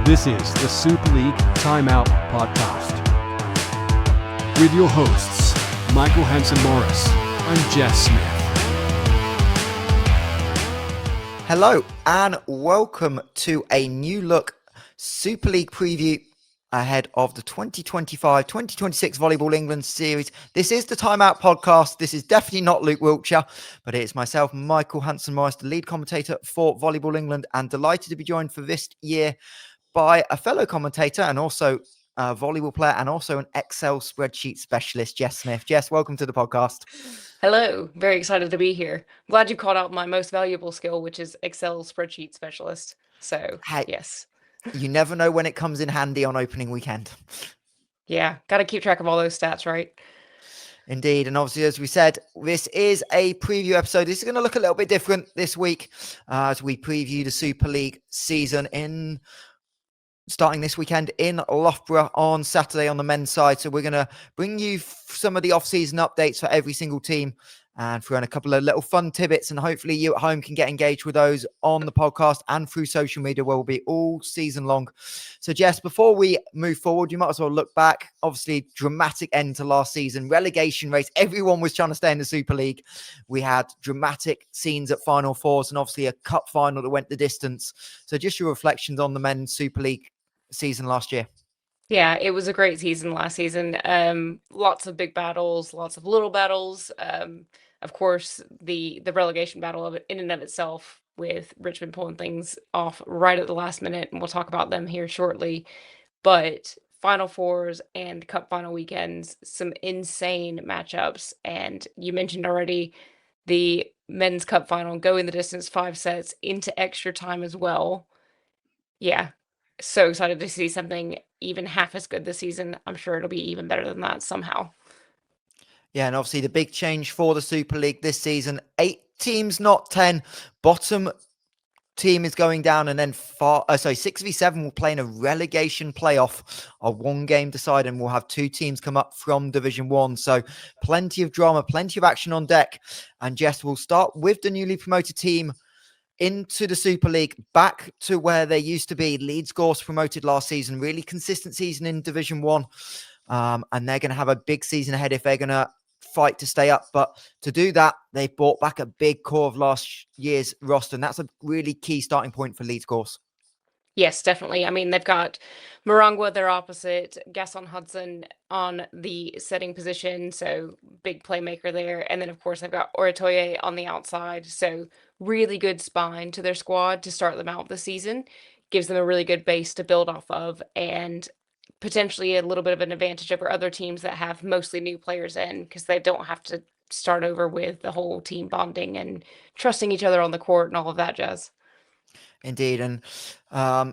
This is the Super League TIMEOUT podcast with your hosts, Michael Hanson Morris and Jess Smith. Hello and welcome to a new look Super League preview ahead of the 2025-2026 Volleyball England series. This is the TIMEOUT podcast. This is definitely not Luke Wiltshire, but it is myself, Michael Hanson Morris, the lead commentator for Volleyball England, and delighted to be joined for this year by a fellow commentator and also a volleyball player and also an Excel spreadsheet specialist, Jess Smith. Jess, welcome to the podcast. Hello, very excited to be here. Glad you called out my most valuable skill, which is Excel spreadsheet specialist. So, yes. You never know when it comes in handy on opening weekend. Yeah, got to keep track of all those stats, right? Indeed. And obviously, as we said, this is a preview episode. This is going to look a little bit different this week as we preview the Super League season starting this weekend in Loughborough on Saturday on the men's side. So we're going to bring you some of the off-season updates for every single team and throw in a couple of little fun tidbits, and hopefully you at home can get engaged with those on the podcast and through social media, where we'll be all season long. So Jess, before we move forward, you might as well look back. Obviously, dramatic end to last season, relegation race. Everyone was trying to stay in the Super League. We had dramatic scenes at Final Fours and obviously a cup final that went the distance. So just your reflections on the men's Super League season last year. Yeah, it was a great season last season. Lots of big battles, lots of little battles. Of course, the relegation battle of it in and of itself, with Richmond pulling things off right at the last minute, and we'll talk about them here shortly. But Final Fours and Cup final weekends, some insane matchups. And you mentioned already the men's Cup final going the distance, 5 sets into extra time as well. Yeah, so excited to see something even half as good this season. I'm sure it'll be even better than that somehow. Yeah, and obviously the big change for the Super League this season, 8 teams, not 10. Bottom team is going down, and then 6v7 will play in a relegation playoff, a one-game decider, and we'll have 2 teams come up from Division 1. So plenty of drama, plenty of action on deck. And Jess, will start with the newly promoted team into the Super League, back to where they used to be. Leeds Gores promoted last season, really consistent season in Division 1. And they're going to have a big season ahead if they're going to fight to stay up. But to do that, they've brought back a big core of last year's roster, and that's a really key starting point for Leeds Gores. Yes, definitely. I mean, they've got Marangwa, their opposite, Gaston Hudson on the setting position, so big playmaker there. And then, of course, they've got Oratoye on the outside, so really good spine to their squad to start them out this season. Gives them a really good base to build off of, and potentially a little bit of an advantage over other teams that have mostly new players in, because they don't have to start over with the whole team bonding and trusting each other on the court and all of that jazz. Indeed, and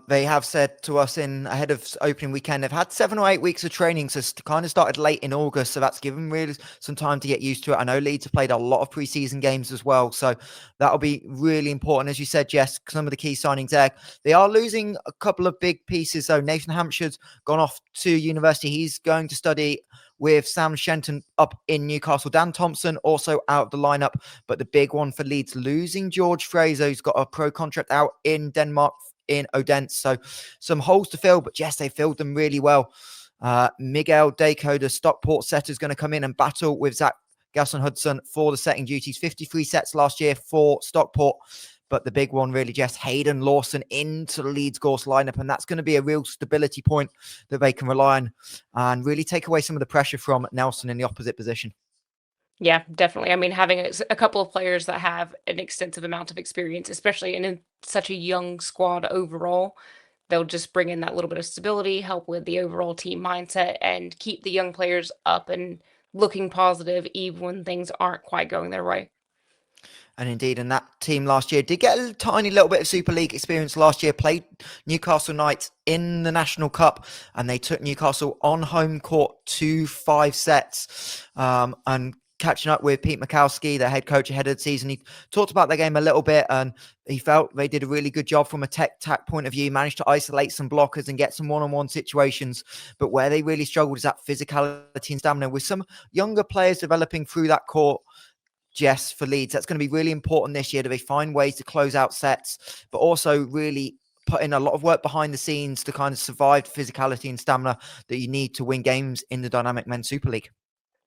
they have said to us ahead of opening weekend, they've had 7 or 8 weeks of training, so it's kind of started late in August, so that's given really some time to get used to it. I know Leeds have played a lot of preseason games as well, so that'll be really important. As you said, Jess, some of the key signings there. They are losing a couple of big pieces, though. Nathan Hampshire's gone off to university. He's going to study with Sam Shenton up in Newcastle. Dan Thompson also out of the lineup, but the big one for Leeds, losing George Fraser, who's got a pro contract out in Denmark in Odense. So some holes to fill, but yes, they filled them really well. Miguel Dako, the Stockport setter, is going to come in and battle with Zach Gaston Hudson for the setting duties. 53 sets last year for Stockport. But the big one really, Jess, Hayden Lawson into the Leeds Gores lineup, and that's going to be a real stability point that they can rely on and really take away some of the pressure from Nelson in the opposite position. Yeah, definitely. I mean, having a couple of players that have an extensive amount of experience, especially in such a young squad overall, they'll just bring in that little bit of stability, help with the overall team mindset, and keep the young players up and looking positive even when things aren't quite going their way. And indeed, and that team last year did get a tiny little bit of Super League experience last year, played Newcastle Knights in the National Cup, and they took Newcastle on home court to 5 sets. And catching up with Pete Mikowski, the head coach ahead of the season, he talked about their game a little bit, and he felt they did a really good job from a tech-tack point of view, managed to isolate some blockers and get some one-on-one situations. But where they really struggled is that physicality and stamina, with some younger players developing through that court. Jess, for Leeds, that's going to be really important this year. Do they find ways to close out sets, but also really put in a lot of work behind the scenes to kind of survive physicality and stamina that you need to win games in the Dynamic Men's Super League.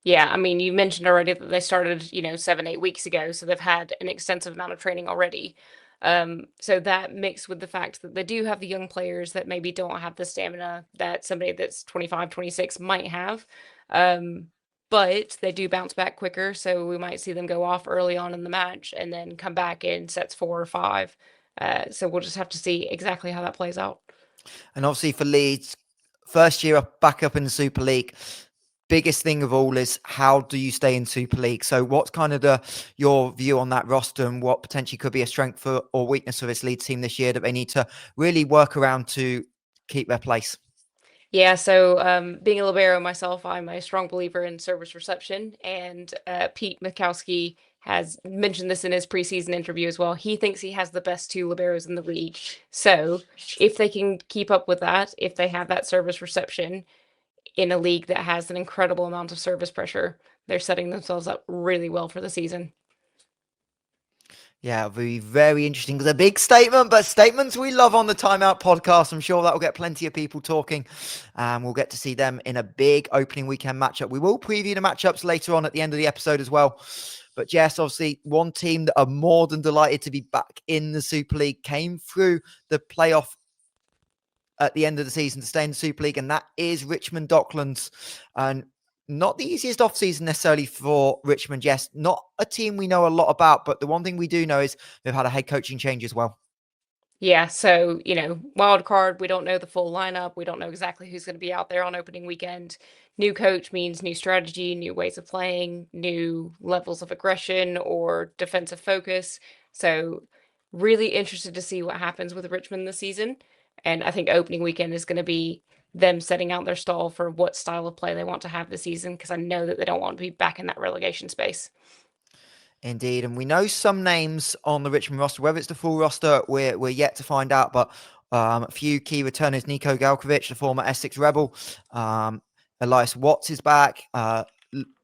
Yeah, I mean, you mentioned already that they started, 7, 8 weeks ago, so they've had an extensive amount of training already. So that mixed with the fact that they do have the young players that maybe don't have the stamina that somebody that's 25, 26 might have. Um, but they do bounce back quicker, so we might see them go off early on in the match and then come back in sets 4 or 5. So we'll just have to see exactly how that plays out. And obviously for Leeds, first year back up in the Super League, biggest thing of all is how do you stay in Super League? So what's kind of your view on that roster and what potentially could be a strength or weakness of this Leeds team this year that they need to really work around to keep their place? Yeah, so being a libero myself, I'm a strong believer in service reception, and Pete Mikowski has mentioned this in his preseason interview as well. He thinks he has the best 2 liberos in the league. So if they can keep up with that, if they have that service reception in a league that has an incredible amount of service pressure, they're setting themselves up really well for the season. Yeah, it'll be very interesting. It's a big statement, but statements we love on the Timeout podcast. I'm sure that will get plenty of people talking. We'll get to see them in a big opening weekend matchup. We will preview the matchups later on at the end of the episode as well. But Jess, obviously, one team that are more than delighted to be back in the Super League came through the playoff at the end of the season to stay in the Super League, and that is Richmond Docklands. And not the easiest offseason necessarily for Richmond, Jess. Not a team we know a lot about, but the one thing we do know is they've had a head coaching change as well. Yeah, so, wild card, we don't know the full lineup. We don't know exactly who's going to be out there on opening weekend. New coach means new strategy, new ways of playing, new levels of aggression or defensive focus. So, really interested to see what happens with Richmond this season. And I think opening weekend is going to be them setting out their stall for what style of play they want to have this season, because I know that they don't want to be back in that relegation space. Indeed, and we know some names on the Richmond roster. Whether it's the full roster, we're yet to find out. But a few key returners: Nico Galkovic, the former Essex Rebel, Elias Watts is back.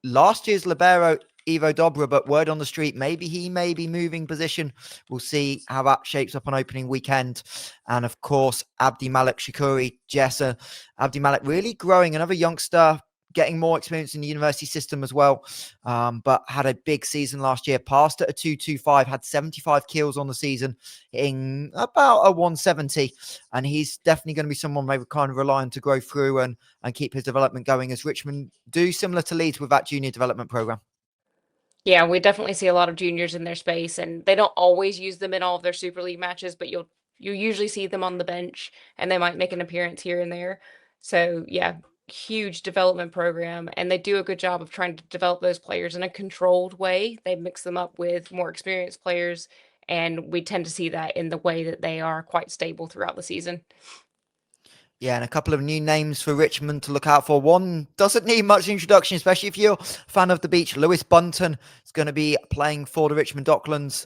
Last year's libero Ivo Dobra, but word on the street, maybe he may be moving position. We'll see how that shapes up on opening weekend. And of course, Abdi Malik Shakuri, Jess, Abdi Malik really growing, another youngster, getting more experience in the university system as well, but had a big season last year. Passed at a 2.25, had 75 kills on the season, hitting about a 170. And he's definitely going to be someone they kind of rely on to grow through and keep his development going, as Richmond do similar to Leeds with that junior development program. Yeah, we definitely see a lot of juniors in their space, and they don't always use them in all of their Super League matches, but you usually see them on the bench, and they might make an appearance here and there. So yeah, huge development program, and they do a good job of trying to develop those players in a controlled way. They mix them up with more experienced players, and we tend to see that in the way that they are quite stable throughout the season. Yeah, and a couple of new names for Richmond to look out for. One doesn't need much introduction, especially if you're a fan of the beach. Lewis Bunton is going to be playing for the Richmond Docklands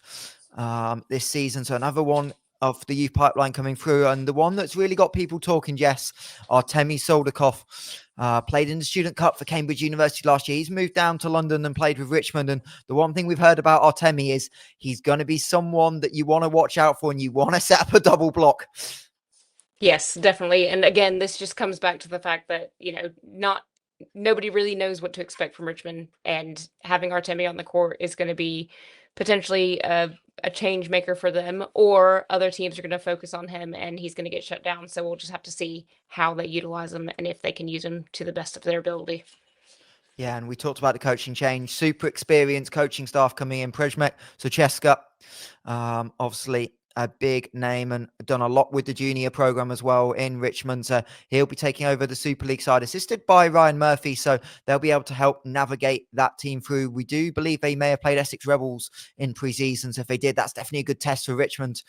this season. So another one of the youth pipeline coming through. And the one that's really got people talking, Jess, Artemi Soldakov. Played in the Student Cup for Cambridge University last year. He's moved down to London and played with Richmond. And the one thing we've heard about Artemi is he's going to be someone that you want to watch out for and you want to set up a double block. Yes, definitely. And again, this just comes back to the fact that, nobody really knows what to expect from Richmond, and having Artemi on the court is going to be potentially a change maker for them, or other teams are going to focus on him and he's going to get shut down. So we'll just have to see how they utilize him and if they can use him to the best of their ability. Yeah, and we talked about the coaching change. Super experienced coaching staff coming in. Przemek Socheska, obviously a big name and done a lot with the junior program as well in Richmond. So he'll be taking over the Super League side, assisted by Ryan Murphy. So they'll be able to help navigate that team through. We do believe they may have played Essex Rebels in pre-season. So if they did, that's definitely a good test for Richmond.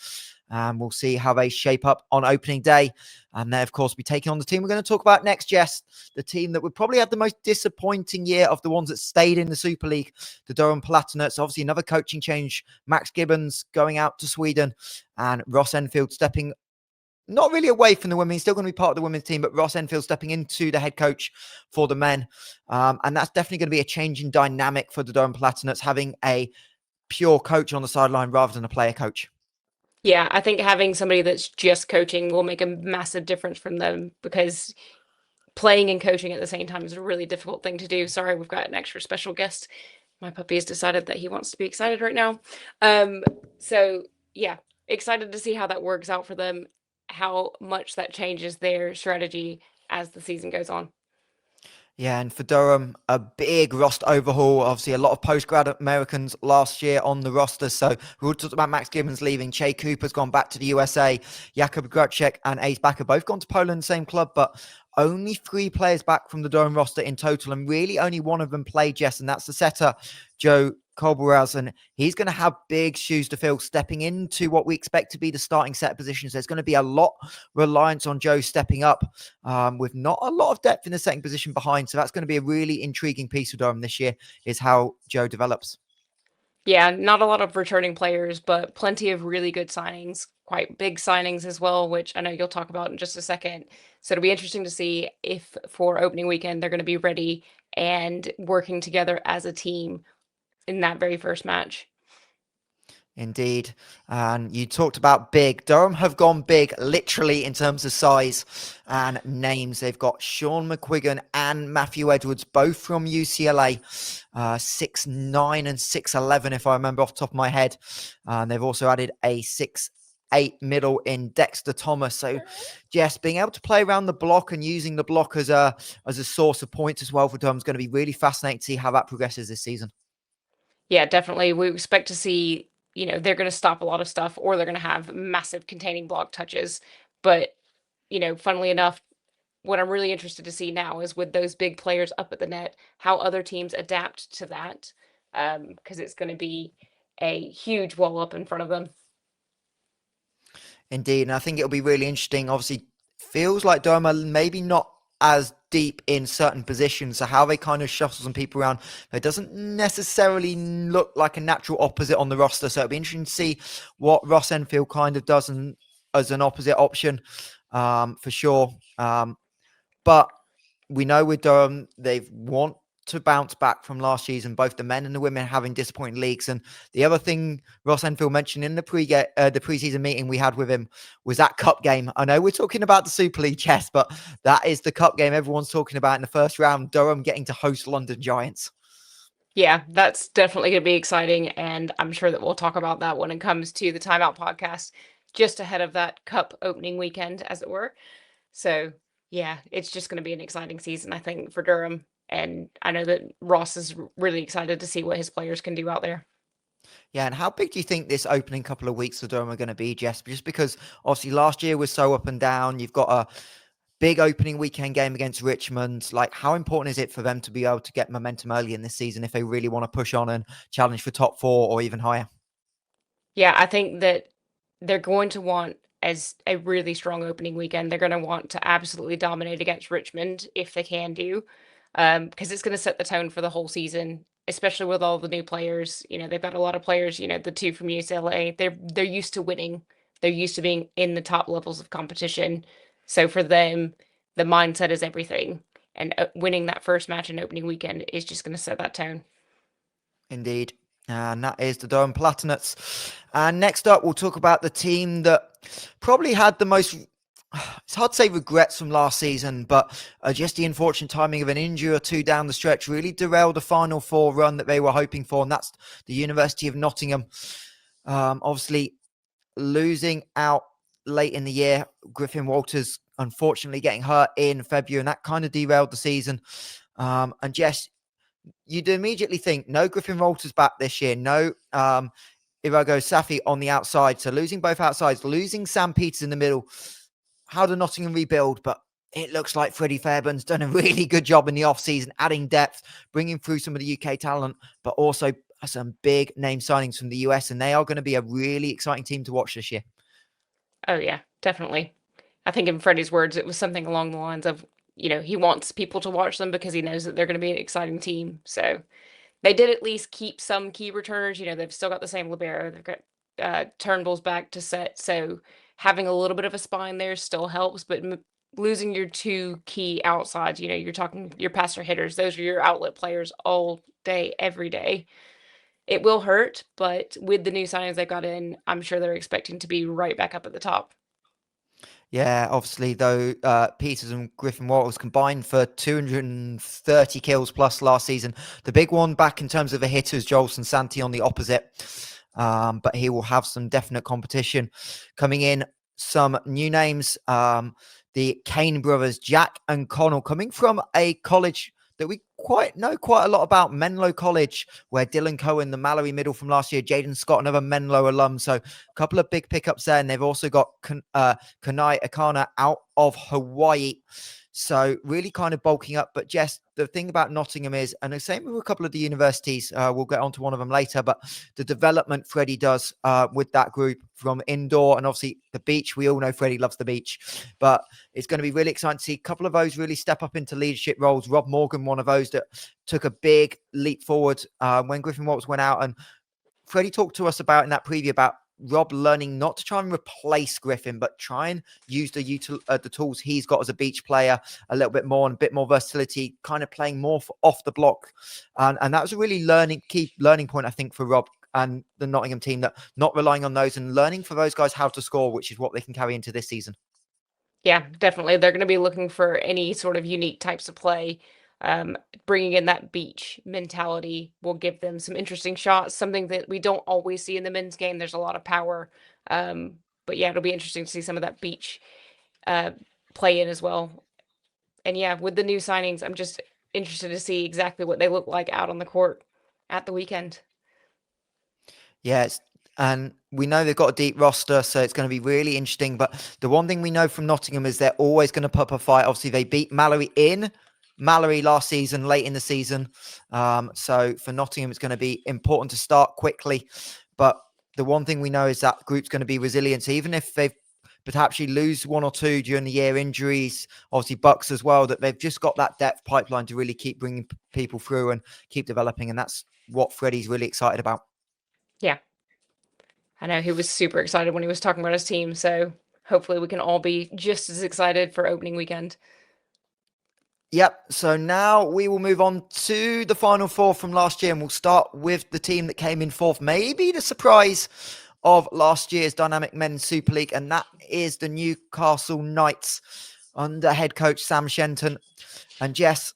We'll see how they shape up on opening day. And they, of course, be taking on the team we're going to talk about next, Jess. The team that would probably have the most disappointing year of the ones that stayed in the Super League, the Durham Platinates. Obviously, another coaching change. Max Gibbons going out to Sweden and Ross Enfield stepping not really away from the women. He's still going to be part of the women's team, but Ross Enfield stepping into the head coach for the men. And that's definitely going to be a change in dynamic for the Durham Platinates, having a pure coach on the sideline rather than a player coach. Yeah, I think having somebody that's just coaching will make a massive difference from them because playing and coaching at the same time is a really difficult thing to do. Sorry, we've got an extra special guest. My puppy has decided that he wants to be excited right now. Um, so yeah, excited to see how that works out for them, how much that changes their strategy as the season goes on. Yeah, and for Durham, a big roster overhaul. Obviously, a lot of post-grad Americans last year on the roster. So we all talked about Max Gibbons leaving. Che Cooper's gone back to the USA. Jakub Gracek and Ace Bakker both gone to Poland, same club, but only 3 players back from the Durham roster in total, and really only one of them played, Jess, and that's the setter, Joe Colboraz, and he's going to have big shoes to fill stepping into what we expect to be the starting set positions. There's going to be a lot reliance on Joe stepping up with not a lot of depth in the second position behind. So that's going to be a really intriguing piece for Durham this year is how Joe develops. Yeah, not a lot of returning players, but plenty of really good signings, quite big signings as well, which I know you'll talk about in just a second. So it'll be interesting to see if for opening weekend they're going to be ready and working together as a team in that very first match. Indeed. And you talked about big. Durham have gone big, literally, in terms of size and names. They've got Sean McQuiggan and Matthew Edwards, both from UCLA, 6'9" and 6'11", if I remember off the top of my head. And they've also added a 6'8" middle in Dexter Thomas. So, Jess, being able to play around the block and using the block as a source of points as well for Durham is going to be really fascinating to see how that progresses this season. Yeah, definitely. We expect to see, they're going to stop a lot of stuff or they're going to have massive containing block touches. But, funnily enough, what I'm really interested to see now is with those big players up at the net, how other teams adapt to that. Because it's going to be a huge wall up in front of them. Indeed, and I think it'll be really interesting. Obviously, feels like Durham are maybe not as deep in certain positions, so how they kind of shuffle some people around, it doesn't necessarily look like a natural opposite on the roster. So it'll be interesting to see what Ross Enfield kind of does as an opposite option, for sure. But we know with Durham, they want to bounce back from last season, both the men and the women having disappointing leagues. And the other thing Ross Enfield mentioned in the preseason meeting we had with him was that cup game. I know we're talking about the Super League chess, but that is the cup game everyone's talking about in the first round. Durham getting to host London Giants. Yeah, that's definitely going to be exciting. And I'm sure that we'll talk about that when it comes to the Timeout podcast, just ahead of that cup opening weekend, as it were. So, yeah, it's just going to be an exciting season, I think, for Durham. And I know that Ross is really excited to see what his players can do out there. Yeah, and how big do you think this opening couple of weeks for Durham are going to be, Jess? Just because obviously last year was so up and down. You've got a big opening weekend game against Richmond. Like, how important is it for them to be able to get momentum early in this season if they really want to push on and challenge for top 4 or even higher? Yeah, I think that they're going to want as a really strong opening weekend. They're going to want to absolutely dominate against Richmond if they can do, because it's going to set the tone for the whole season, especially with all the new players. They've got a lot of players. The two from UCLA. They're used to winning. They're used to being in the top levels of competition. So for them, the mindset is everything, and winning that first match in opening weekend is just going to set that tone. Indeed. And that is the Durham Platinates. And next up, we'll talk about the team that probably had the most, it's hard to say regrets from last season, but just the unfortunate timing of an injury or two down the stretch really derailed the Final Four run that they were hoping for. And that's the University of Nottingham. Obviously, losing out late in the year, Griffin Walters unfortunately getting hurt in February, and that kind of derailed the season. And Jess, you'd immediately think no Griffin Walters back this year, no Irago Safi on the outside. So losing both outsides, losing Sam Peters in the middle. How do Nottingham rebuild? But it looks like Freddie Fairburn's done a really good job in the offseason, adding depth, bringing through some of the UK talent, but also some big name signings from the US. And they are going to be a really exciting team to watch this year. Oh yeah, definitely. I think in Freddie's words, it was something along the lines of, he wants people to watch them because he knows that they're going to be an exciting team. So they did at least keep some key returners. They've still got the same libero. They've got Turnbull's back to set. So having a little bit of a spine there still helps, but losing your two key outsides, you're talking your passer hitters. Those are your outlet players all day, every day. it will hurt, but with the new signings they got in, I'm sure they're expecting to be right back up at the top. Yeah, obviously, though, Peters and Griffin Wattles combined for 230 kills plus last season. The big one back in terms of the hitters, Jolson Santi on the opposite. But he will have some definite competition coming in. Some new names, the Kane brothers, Jack and Connell, coming from a college that we know quite a lot about, Menlo College, where Dylan Cohen, the Mallerie middle from last year, Jaden Scott, another Menlo alum. So a couple of big pickups there. And they've also got Kanai Akana out of Hawaii. So really kind of bulking up. But Jess, the thing about Nottingham is, and the same with a couple of the universities, we'll get onto one of them later, but the development Freddie does with that group from indoor and obviously the beach. We all know Freddie loves the beach, but it's going to be really exciting to see a couple of those really step up into leadership roles. Rob Morgan, one of those that took a big leap forward when Griffin Watts went out. And Freddie talked to us about in that preview about Rob learning not to try and replace Griffin, but try and use the tools he's got as a beach player a little bit more and a bit more versatility, kind of playing more off the block. And that was a really key learning point, I think, for Rob and the Nottingham team, that not relying on those and learning for those guys how to score, which is what they can carry into this season. Yeah, definitely. They're going to be looking for any sort of unique types of play. Bringing in that beach mentality will give them some interesting shots, something that we don't always see in the men's game. There's a lot of power. But yeah, it'll be interesting to see some of that beach play in as well. And yeah, with the new signings, I'm just interested to see exactly what they look like out on the court at the weekend. Yeah, and we know they've got a deep roster, so it's going to be really interesting. But the one thing we know from Nottingham is they're always going to put up a fight. Obviously, they beat Mallerie last season, late in the season. So for Nottingham, it's going to be important to start quickly. But the one thing we know is that group's going to be resilient. So even if they've potentially lose one or two during the year, injuries, obviously Bucks as well, that they've just got that depth pipeline to really keep bringing people through and keep developing. And that's what Freddie's really excited about. Yeah. I know he was super excited when he was talking about his team, so hopefully we can all be just as excited for opening weekend. Yep. So now we will move on to the Final Four from last year, and we'll start with the team that came in fourth, maybe the surprise of last year's DYNAMIK Men's Super League, and that is the Newcastle Knights under head coach Sam Shenton. And Jess,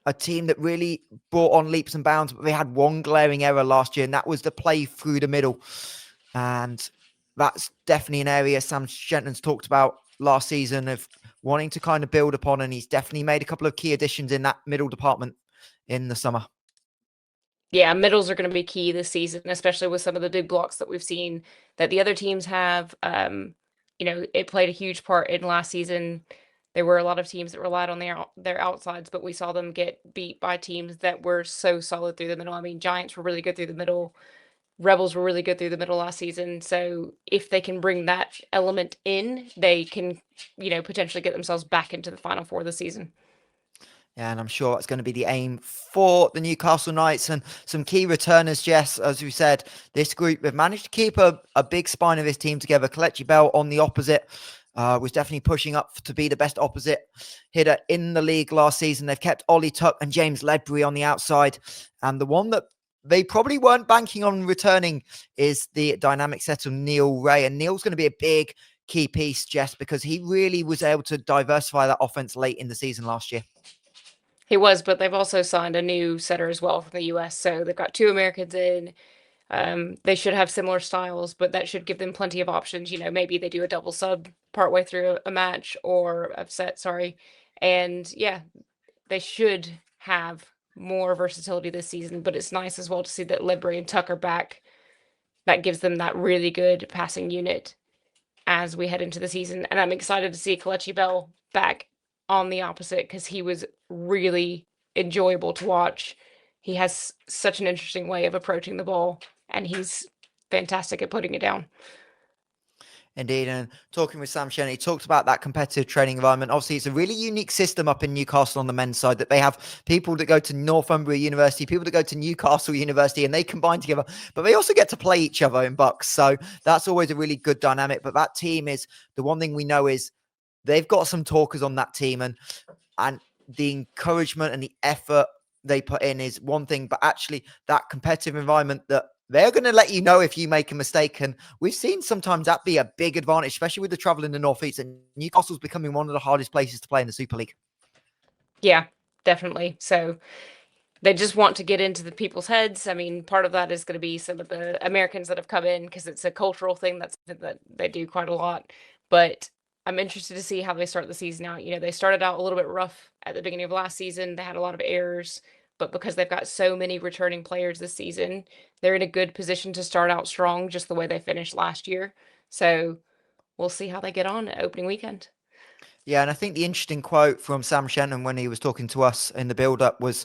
a team that really brought on leaps and bounds, but they had one glaring error last year, and that was the play through the middle. And that's definitely an area Sam Shenton's talked about last season of wanting to kind of build upon, and he's definitely made a couple of key additions in that middle department in the summer. Yeah, middles are going to be key this season, especially with some of the big blocks that we've seen that the other teams have. It played a huge part in last season. There were a lot of teams that relied on their outsides, but we saw them get beat by teams that were so solid through the middle. I mean, Giants were really good through the middle. Rebels were really good through the middle last season. So if they can bring that element in, they can, potentially get themselves back into the Final Four this season. Yeah, and I'm sure that's going to be the aim for the Newcastle Knights. And some key returners, Jess, as we said, this group have managed to keep a big spine of this team together. Kelechi Bell on the opposite was definitely pushing up to be the best opposite hitter in the league last season. They've kept Ollie Tuck and James Ledbury on the outside. And the one that they probably weren't banking on returning is the dynamic setter, Neil Ray. And Neil's going to be a big key piece, Jess, because he really was able to diversify that offense late in the season last year. He was, but they've also signed a new setter as well from the US. So they've got 2 Americans in. They should have similar styles, but that should give them plenty of options. Maybe they do a double sub partway through a match or a set, sorry. And yeah, they should have more versatility this season, but it's nice as well to see that Ledbury and Tuck are back. That gives them that really good passing unit as we head into the season. And I'm excited to see Kelechi Bell back on the opposite because he was really enjoyable to watch. He has such an interesting way of approaching the ball, and he's fantastic at putting it down. Indeed, and talking with Sam Shen, he talked about that competitive training environment. Obviously, it's a really unique system up in Newcastle on the men's side, that they have people that go to Northumbria University, people that go to Newcastle University, and they combine together, but they also get to play each other in Bucks. So that's always a really good dynamic. But that team is, the one thing we know is they've got some talkers on that team, and the encouragement and the effort they put in is one thing, but actually that competitive environment that they're going to let you know if you make a mistake. And we've seen sometimes that be a big advantage, especially with the travel in the North East. And Newcastle's becoming one of the hardest places to play in the Super League. Yeah, definitely. So they just want to get into the people's heads. I mean, part of that is going to be some of the Americans that have come in because it's a cultural thing that they do quite a lot. But I'm interested to see how they start the season out. They started out a little bit rough at the beginning of last season. They had a lot of errors, but because they've got so many returning players this season, they're in a good position to start out strong, just the way they finished last year. So we'll see how they get on at opening weekend. Yeah, and I think the interesting quote from Sam Shenton when he was talking to us in the build-up was,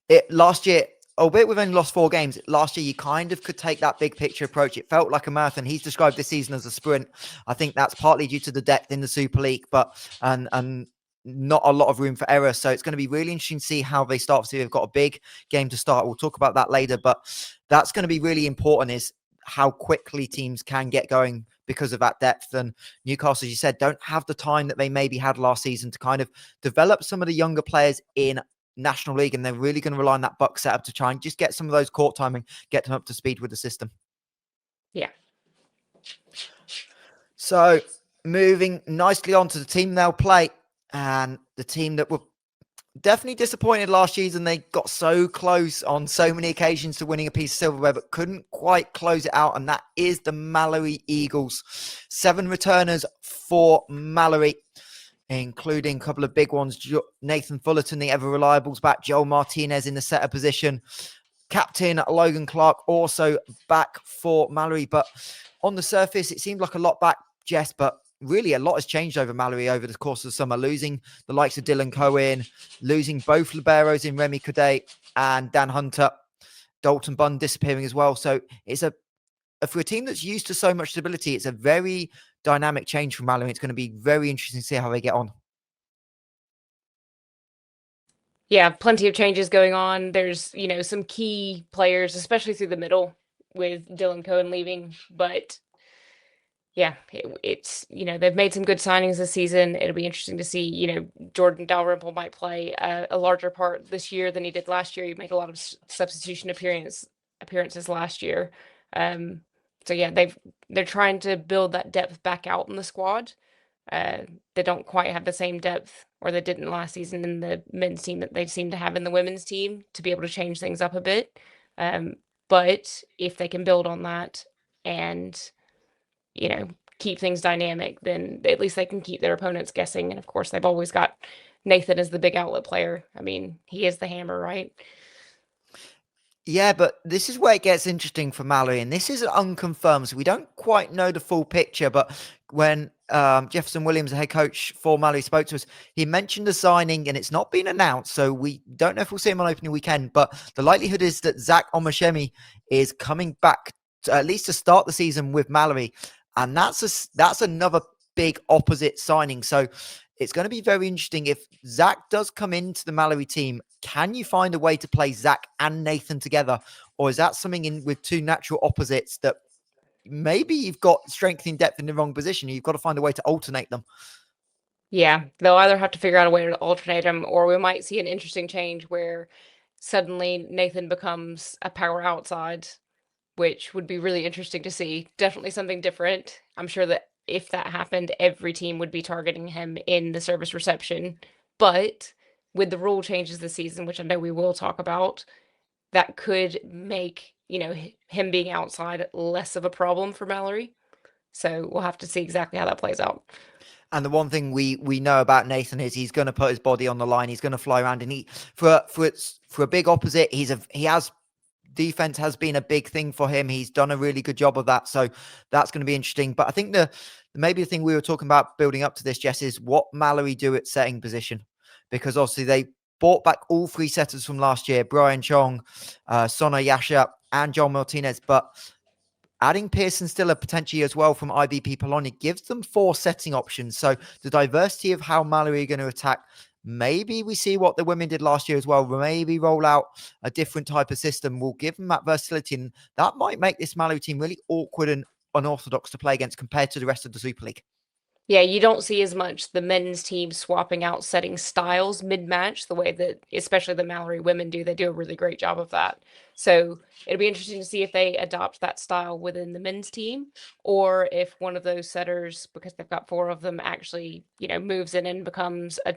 it last year, albeit we've only lost 4 games, last year you kind of could take that big picture approach. It felt like a marathon. He's described this season as a sprint. I think that's partly due to the depth in the Super League, but and not a lot of room for error. So it's going to be really interesting to see how they start. So they've got a big game to start. We'll talk about that later, but that's going to be really important, is how quickly teams can get going because of that depth. And Newcastle, as you said, don't have the time that they maybe had last season to kind of develop some of the younger players in National League, and they're really going to rely on that buck setup to try and just get some of those court time and get them up to speed with the system. Yeah. So moving nicely on to the team they'll play, and the team that were definitely disappointed last season. They got so close on so many occasions to winning a piece of silverware, but couldn't quite close it out. And that is the Mallerie Eagles. 7 returners for Mallerie, including a couple of big ones. Nathan Fullerton, the ever reliable's back. Joel Martinez in the setter position. Captain Logan Clark also back for Mallerie. But on the surface, it seemed like a lot back, Jess, but really a lot has changed over Mallerie over the course of the summer, losing the likes of Dylan Cohen, losing both liberos in Remy Cadet and Dan Hunter, Dalton Bunn disappearing as well. So it's for a team that's used to so much stability, it's a very dynamic change from Mallerie. It's going to be very interesting to see how they get on. Yeah, plenty of changes going on. There's, some key players, especially through the middle with Dylan Cohen leaving. But yeah, it's, they've made some good signings this season. It'll be interesting to see, Jordan Dalrymple might play a larger part this year than he did last year. He made a lot of substitution appearances last year. So yeah, they're trying to build that depth back out in the squad. They don't quite have the same depth, or they didn't last season in the men's team, that they seem to have in the women's team, to be able to change things up a bit. But if they can build on that and, keep things dynamic, then at least they can keep their opponents guessing. And of course, they've always got Nathan as the big outlet player. I mean, he is the hammer, right? Yeah, but this is where it gets interesting for Mallerie, and this is unconfirmed, so we don't quite know the full picture. But when Jefferson Williams, the head coach for Mallerie, spoke to us, he mentioned the signing, and it's not been announced, so we don't know if we'll see him on opening weekend. But the likelihood is that Zach Omashemi is coming back at least to start the season with Mallerie, and that's another big opposite signing. So it's going to be very interesting if Zach does come into the Mallerie team. Can you find a way to play Zach and Nathan together? Or is that something in with 2 natural opposites that maybe you've got strength and depth in the wrong position? You've got to find a way to alternate them. Yeah, they'll either have to figure out a way to alternate them, or we might see an interesting change where suddenly Nathan becomes a power outside, which would be really interesting to see. Definitely something different. I'm sure that if that happened, every team would be targeting him in the service reception. But with the rule changes this season, which I know we will talk about, that could make, him being outside less of a problem for Mallerie. So we'll have to see exactly how that plays out. And the one thing we know about Nathan is he's going to put his body on the line. He's going to fly around, and for a big opposite, defense has been a big thing for him. He's done a really good job of that. So that's going to be interesting. But I think maybe the thing we were talking about building up to this, Jess, is what Mallerie do at setting position. Because obviously they brought back all 3 setters from last year, Brian Chong, Sona Yasha, and John Martinez. But adding Pearson Stiller potentially as well from IBP Bologna gives them 4 setting options. So the diversity of how Mallerie are going to attack, maybe we see what the women did last year as well. Maybe roll out a different type of system. Will give them that versatility, and that might make this Mallerie team really awkward and unorthodox to play against compared to the rest of the Super League. Yeah, you don't see as much the men's team swapping out setting styles mid-match the way that especially the Mallory women do. They do a really great job of that. So it'll be interesting to see if they adopt that style within the men's team, or if one of those setters, because they've got four of them, actually, moves in and becomes a,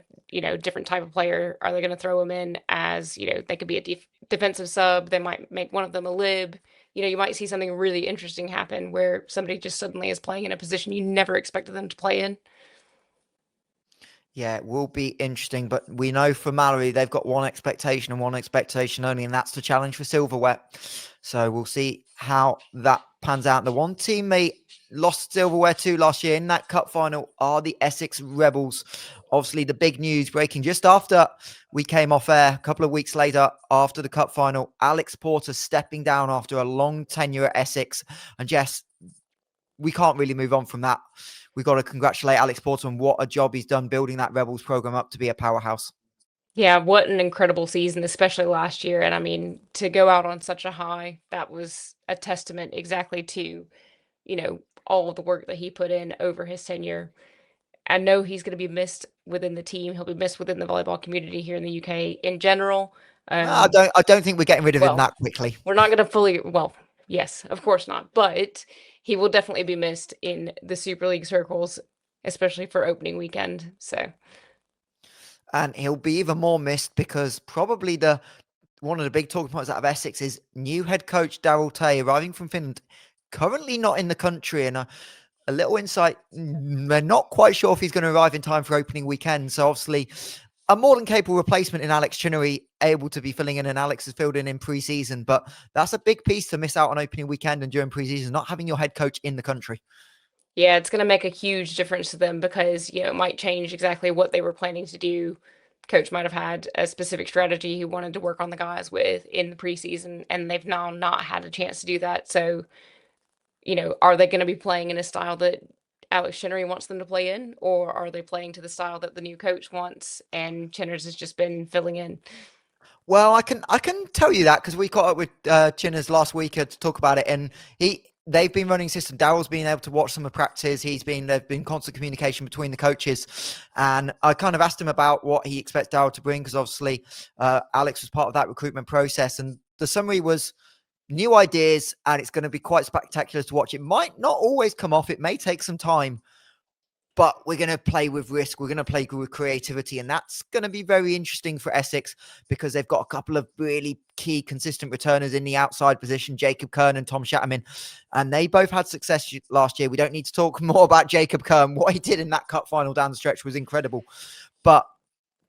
different type of player. Are they going to throw them in as, they could be a defensive sub. They might make one of them a lib. You might see something really interesting happen where somebody just suddenly is playing in a position you never expected them to play in. Yeah, it will be interesting, but we know for Mallory, they've got one expectation and one expectation only, and that's to challenge for silverware. So we'll see how that pans out. The one team they lost silverware to last year in that cup final are the Essex Rebels. Obviously, the big news breaking just after we came off air, a couple of weeks later after the cup final, Alex Porter stepping down after a long tenure at Essex. And Jess, we can't really move on from that. We've got to congratulate Alex Porter on what a job he's done building that Rebels program up to be a powerhouse. Yeah, what an incredible season, especially last year. And I mean, to go out on such a high, that was a testament exactly to, all of the work that he put in over his tenure. I know he's going to be missed within the team. He'll be missed within the volleyball community here in the UK in general. I don't think we're getting rid of him Well, that quickly. we're not going to fully, well, yes, of course not. But he will definitely be missed in the Super League circles, especially for opening weekend. So, And he'll be even more missed because probably one of the big talking points out of Essex is new head coach Daryl Tay arriving from Finland, currently not in the country. And a little insight, they're not quite sure if he's going to arrive in time for opening weekend. So obviously, a more than capable replacement in Alex Chinnery, able to be filling in, and Alex is filled in pre-season. But that's a big piece to miss out on opening weekend and during pre-season, not having your head coach in the country. yeah, it's going to make a huge difference to them because, it might change exactly what they were planning to do. Coach might have had a specific strategy he wanted to work on the guys with in the preseason, and they've now not had a chance to do that. So, are they going to be playing in a style that Alex Chinnery wants them to play in, or are they playing to the style that the new coach wants and Chinners has just been filling in? Well, I can tell you that because we caught up with Chinners last week to talk about it, and they've been running system. Daryl's been able to watch some of practice. There've been constant communication between the coaches, and I kind of asked him about what he expects Daryl to bring because obviously Alex was part of that recruitment process, and the summary was new ideas, and it's going to be quite spectacular to watch. It might not always come off. It may take some time, but we're going to play with risk. We're going to play with creativity. And that's going to be very interesting for Essex because they've got a couple of really key, consistent returners in the outside position, Jacob Kern and Tom Shatterman. And they both had success last year. We don't need to talk more about Jacob Kern. What he did in that cup final down the stretch was incredible. But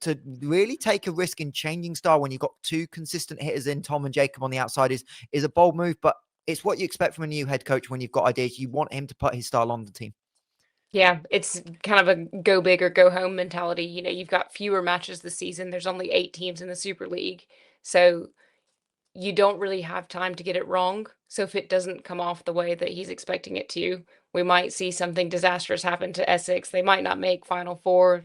to really take a risk in changing style when you've got two consistent hitters in Tom and Jacob on the outside is a bold move. But it's what you expect from a new head coach when you've got ideas. You want him to put his style on the team. Yeah, it's kind of a go big or go home mentality. You've got fewer matches this season. There's only 8 teams in the Super League. So you don't really have time to get it wrong. So if it doesn't come off the way that he's expecting it to, we might see something disastrous happen to Essex. They might not make Final Four,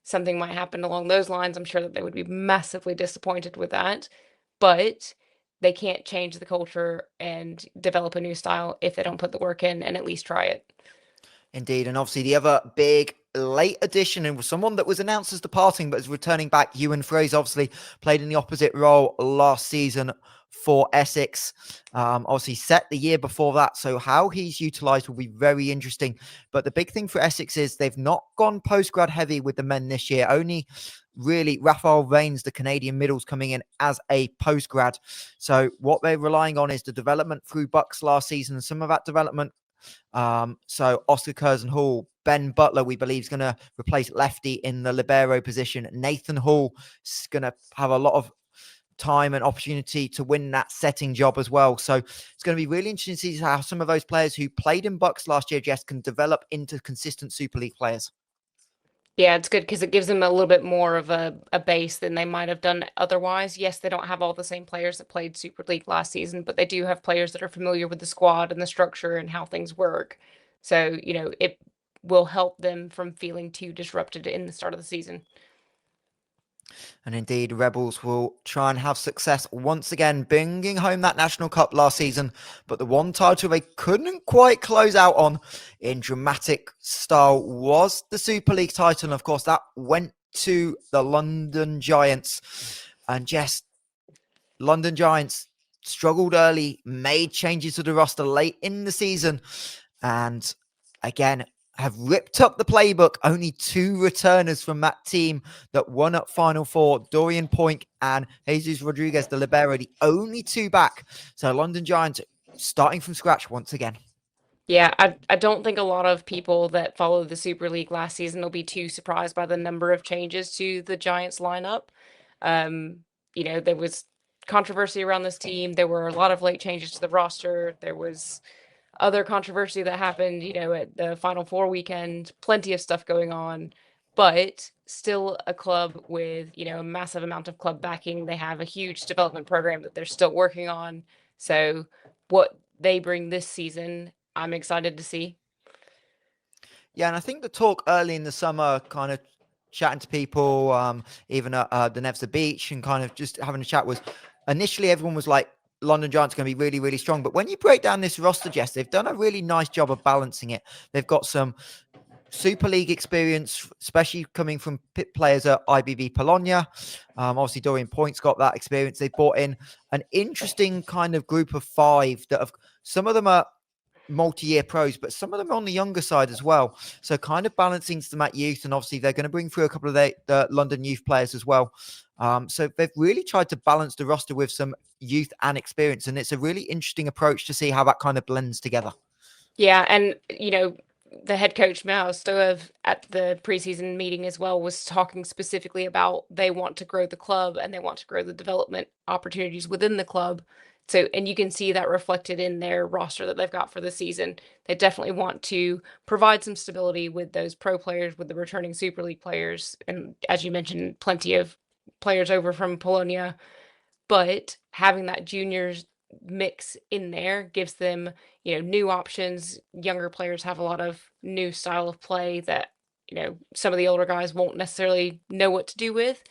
something might happen along those lines. I'm sure that they would be massively disappointed with that. But they can't change the culture and develop a new style if they don't put the work in and at least try it. Indeed. And obviously the other big late addition and someone that was announced as departing but is returning back, Ewan Fraser, obviously played in the opposite role last season for Essex. Obviously set the year before that. So how he's utilised will be very interesting. But the big thing for Essex is they've not gone post-grad heavy with the men this year. Only really Raphael Rains, the Canadian middles, coming in as a post-grad. So what they're relying on is the development through Bucks last season. And some of that development so Oscar Curzon Hall, Ben Butler, we believe, is going to replace Lefty in the libero position. Nathan Hall is going to have a lot of time and opportunity to win that setting job as well. So it's going to be really interesting to see how some of those players who played in Bucks last year, Jess, can develop into consistent Super League players. Yeah, it's good because it gives them a little bit more of a base than they might have done otherwise. Yes, they don't have all the same players that played Super League last season, but they do have players that are familiar with the squad and the structure and how things work. So, it will help them from feeling too disrupted in the start of the season. And indeed, Rebels will try and have success once again, bringing home that National Cup last season. But the one title they couldn't quite close out on in dramatic style was the Super League title. And of course, that went to the London Giants. And Jess, London Giants struggled early, made changes to the roster late in the season, and again have ripped up the playbook. Only two returners from that team that won at Final Four, Dorian Point and Jesus Rodriguez de Libero, the only two back. So London Giants starting from scratch once again. Yeah, I don't think a lot of people that followed the Super League last season will be too surprised by the number of changes to the Giants lineup. There was controversy around this team. There were a lot of late changes to the roster. There was other controversy that happened, at the Final Four weekend. Plenty of stuff going on, but still a club with, a massive amount of club backing. They have a huge development program that they're still working on. So what they bring this season, I'm excited to see. Yeah, and I think the talk early in the summer, kind of chatting to people, even at the Nevada Beach, and kind of just having a chat, was initially everyone was like, London Giants are going to be really, really strong. But when you break down this roster, Jess, they've done a really nice job of balancing it. They've got some Super League experience, especially coming from players at IBB Bologna. Obviously, Dorian Point's got that experience. They brought in an interesting kind of group of five that have, some of them are multi-year pros, but some of them are on the younger side as well. So kind of balancing some at youth, and obviously they're going to bring through a couple of the London youth players as well. So they've really tried to balance the roster with some youth and experience, and it's a really interesting approach to see how that kind of blends together. Yeah, and the head coach Mao Stoev at the preseason meeting as well was talking specifically about they want to grow the club and they want to grow the development opportunities within the club. So, and you can see that reflected in their roster that they've got for the season. They definitely want to provide some stability with those pro players, with the returning Super League players, and as you mentioned, plenty of players over from Polonia. But having that juniors mix in there gives them, new options. Younger players have a lot of new style of play that, some of the older guys won't necessarily know what to do with.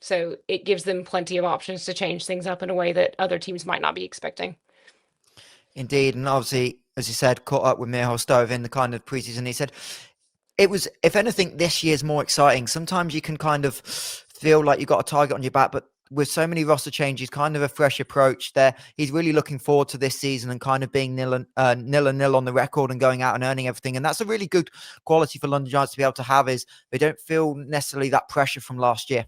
So it gives them plenty of options to change things up in a way that other teams might not be expecting. Indeed, and obviously, as you said, caught up with Michal Stove in the kind of preseason. He said it was, if anything, this year's more exciting. Sometimes you can kind of feel like you've got a target on your back, but with so many roster changes, kind of a fresh approach there. He's really looking forward to this season and kind of being nil and nil on the record and going out and earning everything. And that's a really good quality for London Giants to be able to have, is they don't feel necessarily that pressure from last year.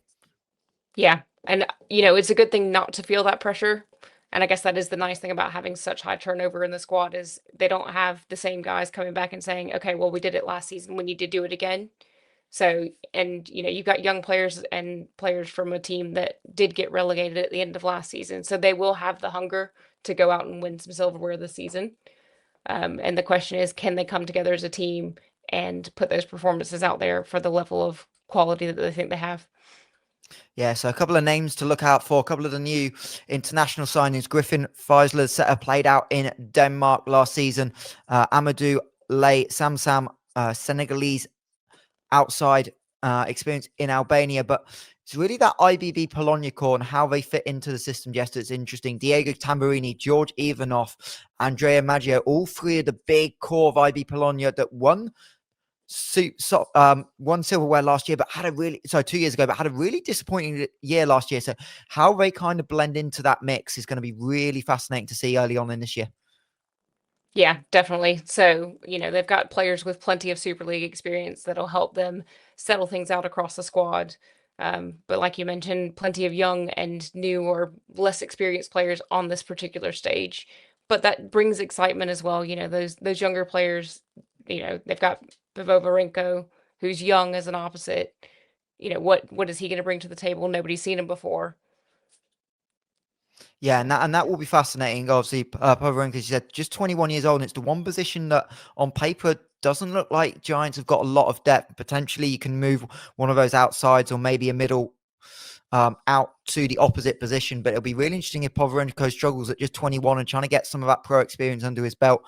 Yeah. And, it's a good thing not to feel that pressure. And I guess that is the nice thing about having such high turnover in the squad, is they don't have the same guys coming back and saying, okay, well, we did it last season. We need to do it again. So, and, you've got young players and players from a team that did get relegated at the end of last season. So they will have the hunger to go out and win some silverware this season. And the question is, can they come together as a team and put those performances out there for the level of quality that they think they have? Yeah, so a couple of names to look out for, a couple of the new international signings. Griffin Feisler's setter played out in Denmark last season. Amadou Lay Samsam, Senegalese outside experience in Albania, but it's really that IBB Bologna core and how they fit into the system. Yes, it's interesting. Diego Tamburini, George Ivanov, Andrea Maggio, all three of the big core of IB Bologna that won silverware last year, but had a really 2 years ago, but had a really disappointing year last year. So how they kind of blend into that mix is going to be really fascinating to see early on in this year. Yeah, definitely. So, they've got players with plenty of Super League experience that'll help them settle things out across the squad. But like you mentioned, plenty of young and new or less experienced players on this particular stage. But that brings excitement as well. Those younger players, they've got Pivovarenko, who's young as an opposite. What is he going to bring to the table? Nobody's seen him before. Yeah, and that will be fascinating. Obviously, Pavorenko, you said, just 21 years old, and it's the one position that on paper doesn't look like Giants have got a lot of depth. Potentially, you can move one of those outsides or maybe a middle out to the opposite position. But it'll be really interesting if Pavorenko struggles at just 21 and trying to get some of that pro experience under his belt,